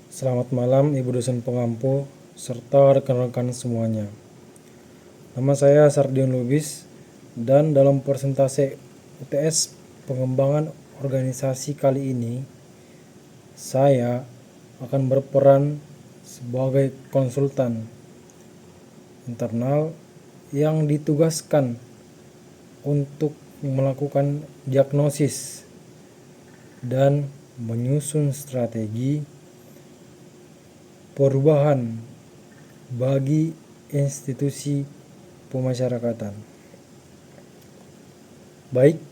Selamat malam Ibu dosen pengampu serta rekan-rekan semuanya. Nama saya Sardion Lubis dan dalam presentasi UTS pengembangan organisasi kali ini saya akan berperan sebagai konsultan internal yang ditugaskan untuk melakukan diagnosis dan menyusun strategi perubahan bagi institusi pemasyarakatan. Baik,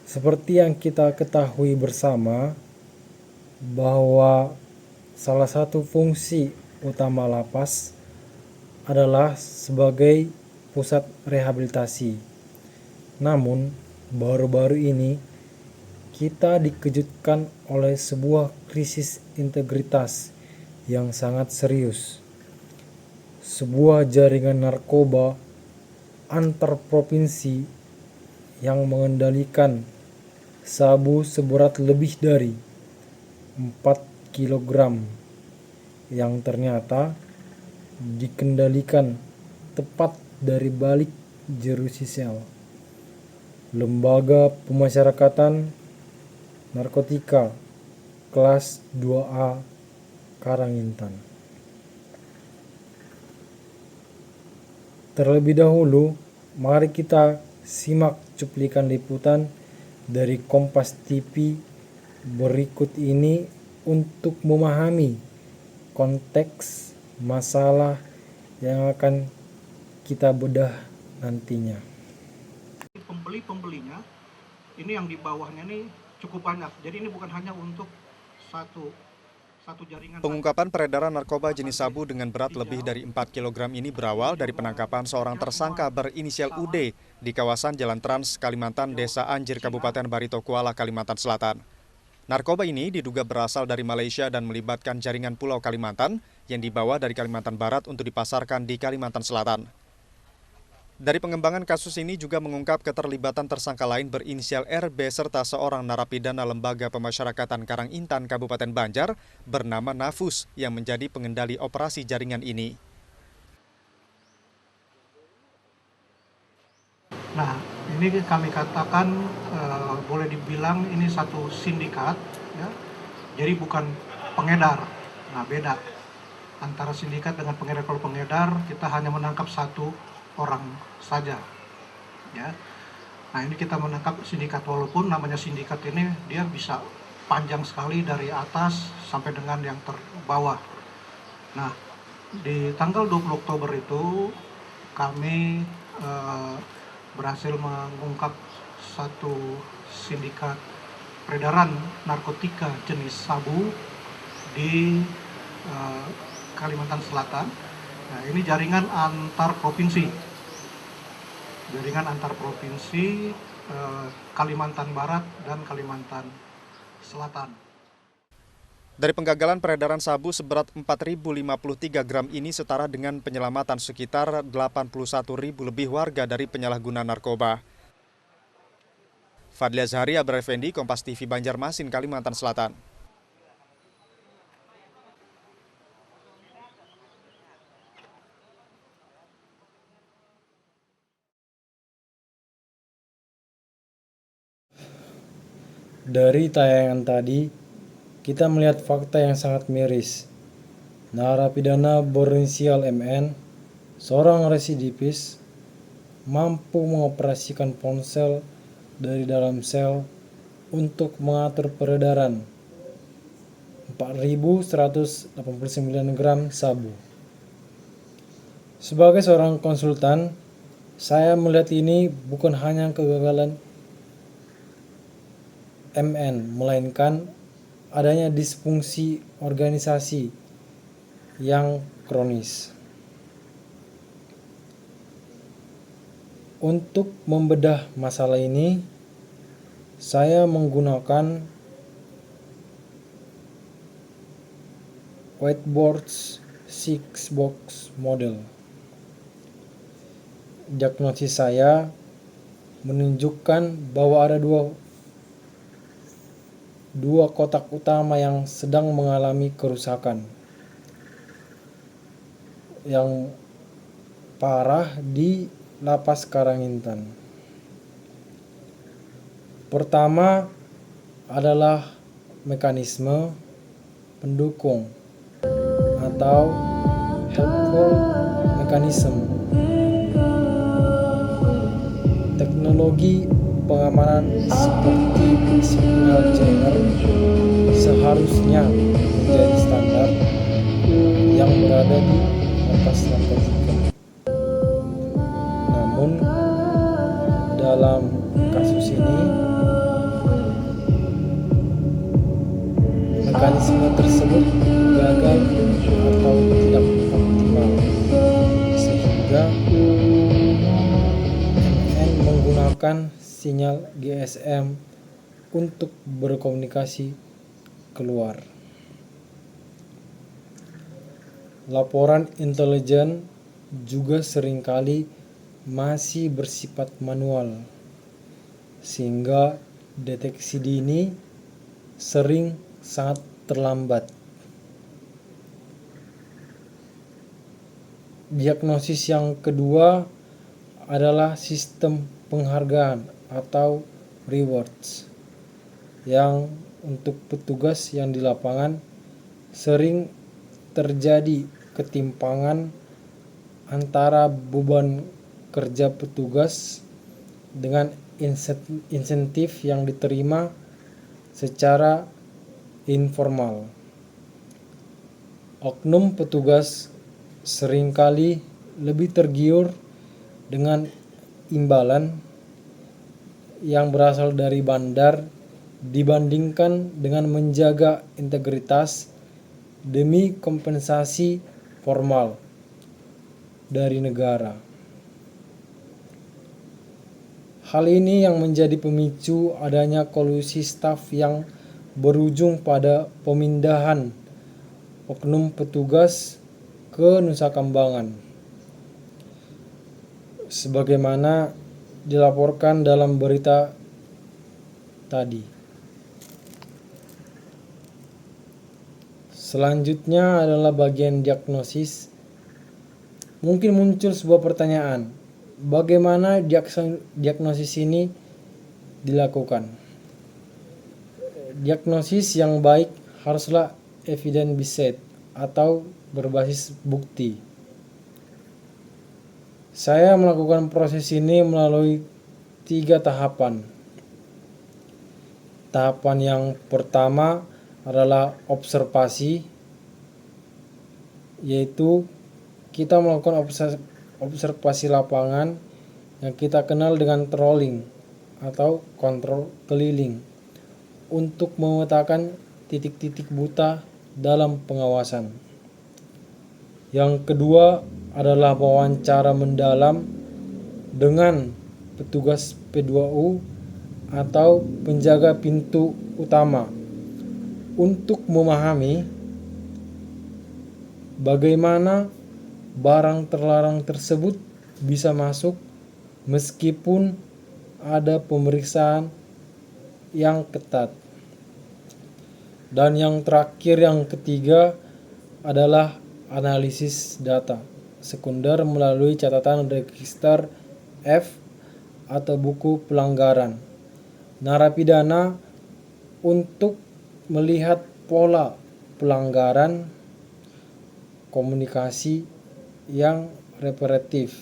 seperti yang kita ketahui bersama bahwa salah satu fungsi utama lapas adalah sebagai pusat rehabilitasi. Namun, baru-baru ini kita dikejutkan oleh sebuah krisis integritas yang sangat serius. Sebuah jaringan narkoba antar provinsi yang mengendalikan sabu seberat lebih dari 4 kg yang ternyata dikendalikan tepat dari balik jeruji sel Lembaga Pemasyarakatan Narkotika kelas 2A Karangintan. Terlebih dahulu, mari kita simak cuplikan liputan dari Kompas TV berikut ini untuk memahami konteks masalah yang akan kita bedah nantinya. Pembelinya ini yang di bawahnya ini cukup banyak. Jadi ini bukan hanya untuk satu jaringan. Pengungkapan peredaran narkoba jenis sabu dengan berat lebih dari 4 kg ini berawal dari penangkapan seorang tersangka berinisial UD di kawasan Jalan Trans, Kalimantan, Desa Anjir, Kabupaten Barito Kuala, Kalimantan Selatan. Narkoba ini diduga berasal dari Malaysia dan melibatkan jaringan Pulau Kalimantan yang dibawa dari Kalimantan Barat untuk dipasarkan di Kalimantan Selatan. Dari pengembangan kasus ini juga mengungkap keterlibatan tersangka lain berinisial RB serta seorang narapidana Lembaga Pemasyarakatan Karangintan Kabupaten Banjar bernama Nafus yang menjadi pengendali operasi jaringan ini. Nah, ini kami katakan boleh dibilang ini satu sindikat, ya. Jadi bukan pengedar. Nah, beda antara sindikat dengan pengedar. Kalau pengedar kita hanya menangkap satu orang saja, ya. Nah, ini kita menangkap sindikat, walaupun namanya sindikat ini dia bisa panjang sekali dari atas sampai dengan yang terbawah. Nah, di tanggal 20 Oktober itu kami berhasil mengungkap satu sindikat peredaran narkotika jenis sabu di Kalimantan Selatan. Nah, ini jaringan antar provinsi. Kalimantan Barat dan Kalimantan Selatan. Dari penggagalan peredaran sabu seberat 4.053 gram ini setara dengan penyelamatan sekitar 81.000 lebih warga dari penyalahguna narkoba. Fadli Azhari, Abrar Effendi, Kompas TV, Banjarmasin, Kalimantan Selatan. Dari tayangan tadi, kita melihat fakta yang sangat miris. Narapidana berinisial MN, seorang residivis, mampu mengoperasikan ponsel dari dalam sel untuk mengatur peredaran 4.189 gram sabu. Sebagai seorang konsultan, saya melihat ini bukan hanya kegagalan MN, melainkan adanya disfungsi organisasi yang kronis. Untuk membedah masalah ini, saya menggunakan whiteboard 6-box model. Diagnosis saya menunjukkan bahwa ada dua dua kotak utama yang sedang mengalami kerusakan yang parah di Lapas Karangintan. Pertama adalah mekanisme pendukung atau helpful mechanism. Teknologi pengamanan seperti signal jammers seharusnya menjadi standar yang berada di lapas narkotika. Namun dalam kasus ini mekanisme tersebut gagal atau tidak optimal, sehingga MN menggunakan sinyal GSM untuk berkomunikasi keluar. Laporan intelijen juga seringkali masih bersifat manual, sehingga deteksi dini sering sangat terlambat. Diagnosis yang kedua adalah sistem penghargaan atau rewards, yang untuk petugas yang di lapangan sering terjadi ketimpangan antara beban kerja petugas dengan insentif yang diterima secara informal. Oknum petugas seringkali lebih tergiur dengan imbalan yang berasal dari bandar dibandingkan dengan menjaga integritas demi kompensasi formal dari negara. Hal ini yang menjadi pemicu adanya kolusi staf yang berujung pada pemindahan oknum petugas ke Nusa Kambangan, sebagaimana dilaporkan dalam berita tadi. Selanjutnya adalah bagian diagnosis. Mungkin muncul sebuah pertanyaan, bagaimana diagnosis ini dilakukan? Diagnosis yang baik haruslah evidence based atau berbasis bukti. Saya melakukan proses ini melalui 3 tahapan. Tahapan yang pertama adalah observasi, yaitu kita melakukan observasi lapangan yang kita kenal dengan trolling atau kontrol keliling untuk memetakan titik-titik buta dalam pengawasan. Yang kedua adalah wawancara mendalam dengan petugas P2U atau penjaga pintu utama untuk memahami bagaimana barang terlarang tersebut bisa masuk meskipun ada pemeriksaan yang ketat. Dan yang terakhir, yang ketiga adalah analisis data sekunder melalui catatan register F atau buku pelanggaran narapidana untuk melihat pola pelanggaran komunikasi yang repetitif.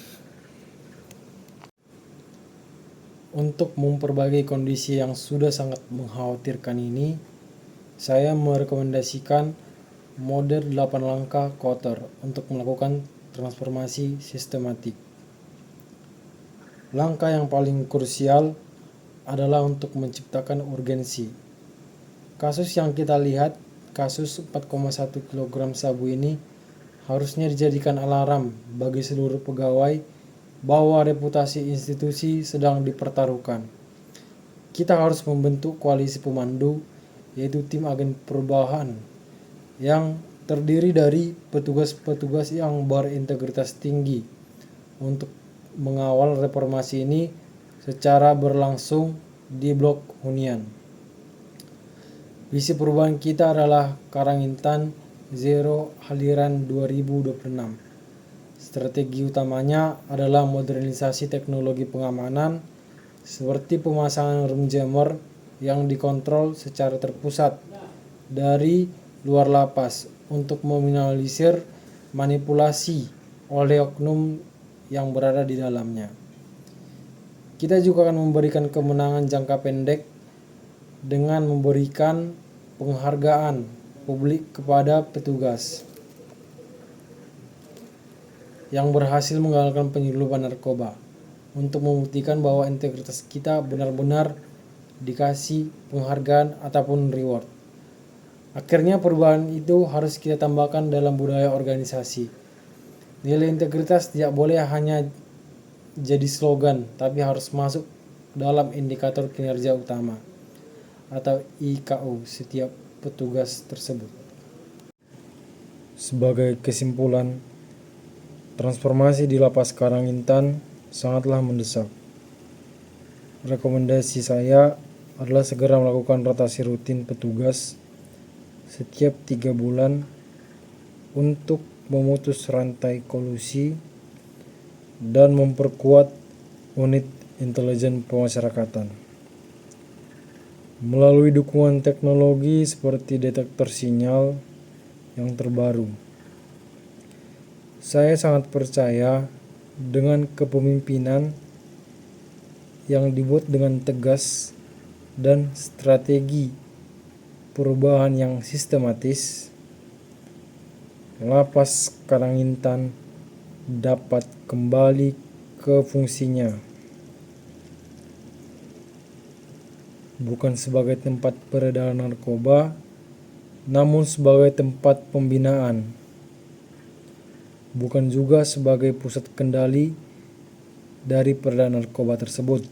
Untuk memperbaiki kondisi yang sudah sangat mengkhawatirkan ini, saya merekomendasikan model 8 langkah Kotter untuk melakukan transformasi sistematik. Langkah yang paling krusial adalah untuk menciptakan urgensi. Kasus yang kita lihat, kasus 4,1 kg sabu ini harusnya dijadikan alarm bagi seluruh pegawai bahwa reputasi institusi sedang dipertaruhkan. Kita harus membentuk koalisi pemandu, yaitu tim agen perubahan yang terdiri dari petugas-petugas yang berintegritas tinggi untuk mengawal reformasi ini secara berlangsung di Blok Hunian. Visi perubahan kita adalah Karangintan Zero Aliran 2026. Strategi utamanya adalah modernisasi teknologi pengamanan seperti pemasangan room jammer yang dikontrol secara terpusat dari luar lapas untuk meminimalisir manipulasi oleh oknum yang berada di dalamnya. Kita juga akan memberikan kemenangan jangka pendek dengan memberikan penghargaan publik kepada petugas yang berhasil menggagalkan penyelundupan narkoba untuk membuktikan bahwa integritas kita benar-benar dikasih penghargaan ataupun reward. Akhirnya perubahan itu harus kita tambahkan dalam budaya organisasi. Nilai integritas tidak boleh hanya jadi slogan, tapi harus masuk dalam indikator kinerja utama atau IKU setiap petugas tersebut. Sebagai kesimpulan, transformasi di Lapas Karangintan sangatlah mendesak. Rekomendasi saya adalah segera melakukan rotasi rutin petugas setiap 3 bulan untuk memutus rantai kolusi dan memperkuat unit intelijen pemasyarakatan. Melalui dukungan teknologi seperti detektor sinyal yang terbaru. Saya sangat percaya dengan kepemimpinan yang dibuat dengan tegas dan strategi perubahan yang sistematis, Lapas Karangintan dapat kembali ke fungsinya, bukan sebagai tempat peredaran narkoba, namun sebagai tempat pembinaan, bukan juga sebagai pusat kendali dari peredaran narkoba tersebut.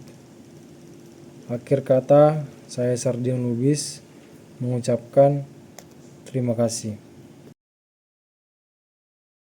Akhir kata, saya Sardion Lubis mengucapkan terima kasih.